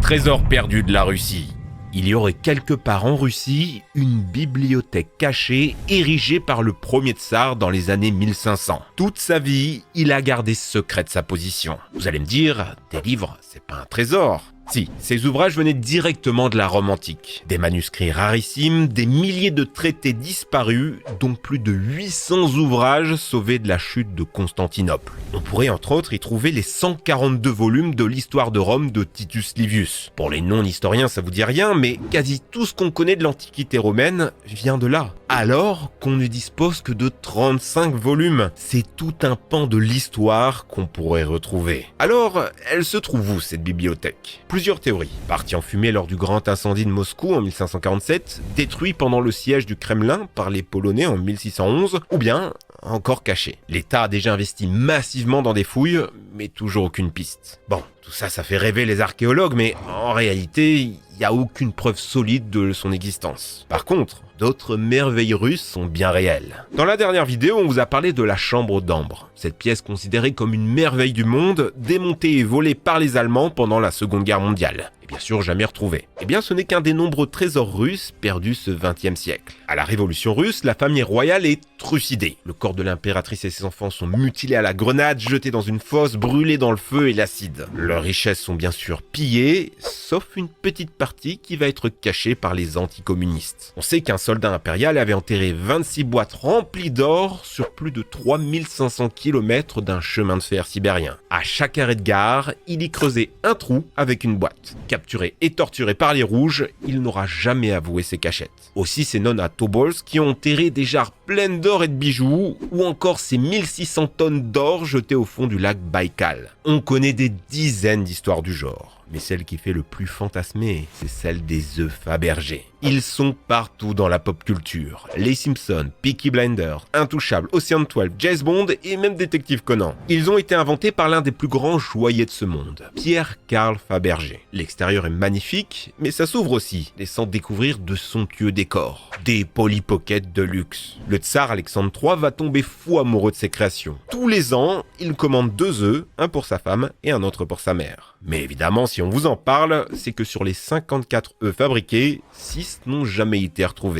trésors perdus de la Russie. Il y aurait quelque part en Russie une bibliothèque cachée érigée par le premier tsar dans les années 1500. Toute sa vie, il a gardé secrète sa position. Vous allez me dire, des livres, c'est pas un trésor. Si, ces ouvrages venaient directement de la Rome antique. Des manuscrits rarissimes, des milliers de traités disparus, dont plus de 800 ouvrages sauvés de la chute de Constantinople. On pourrait entre autres y trouver les 142 volumes de l'histoire de Rome de Titus Livius. Pour les non-historiens, ça vous dit rien, mais quasi tout ce qu'on connaît de l'Antiquité romaine vient de là. Alors qu'on ne dispose que de 35 volumes. C'est tout un pan de l'histoire qu'on pourrait retrouver. Alors, elle se trouve où cette bibliothèque ? Plusieurs théories. Partie en fumée lors du grand incendie de Moscou en 1547, détruit pendant le siège du Kremlin par les Polonais en 1611, ou bien encore caché. L'État a déjà investi massivement dans des fouilles, mais toujours aucune piste. Bon, tout ça, ça fait rêver les archéologues, mais en réalité, il n'y a aucune preuve solide de son existence. Par contre, d'autres merveilles russes sont bien réelles. Dans la dernière vidéo, on vous a parlé de la chambre d'Ambre. Cette pièce considérée comme une merveille du monde, démontée et volée par les Allemands pendant la Seconde Guerre mondiale. Et bien sûr jamais retrouvée. Eh bien ce n'est qu'un des nombreux trésors russes perdus ce XXe siècle. À la Révolution russe, la famille royale est trucidée. Le corps de l'impératrice et ses enfants sont mutilés à la grenade, jetés dans une fosse, brûlés dans le feu et l'acide. Leurs richesses sont bien sûr pillées, sauf une petite partie qui va être cachée par les anticommunistes. On sait qu'un soldat impérial avait enterré 26 boîtes remplies d'or sur plus de 3500 km d'un chemin de fer sibérien. À chaque arrêt de gare, il y creusait un trou avec une boîte. Capturé et torturé par les rouges, il n'aura jamais avoué ses cachettes. Aussi ces nonnes à Tobolsk qui ont enterré des jarres pleines d'or et de bijoux, ou encore ces 1600 tonnes d'or jetées au fond du lac Baïkal. On connaît des dizaines d'histoires du genre. Mais celle qui fait le plus fantasmer, c'est celle des œufs Fabergé. Ils sont partout dans la pop culture. Les Simpsons, Peaky Blinders, Intouchables, Ocean 12, James Bond et même Détective Conan. Ils ont été inventés par l'un des plus grands joailliers de ce monde, Pierre Carl Fabergé. L'extérieur est magnifique, mais ça s'ouvre aussi, laissant découvrir de somptueux décors. Des Polly Pocket de luxe. Le tsar Alexandre III va tomber fou amoureux de ses créations. Tous les ans, il commande 2 œufs, un pour sa femme et un autre pour sa mère. Mais évidemment, si on vous en parle, c'est que sur les 54 œufs fabriqués, 6 n'ont jamais été retrouvés.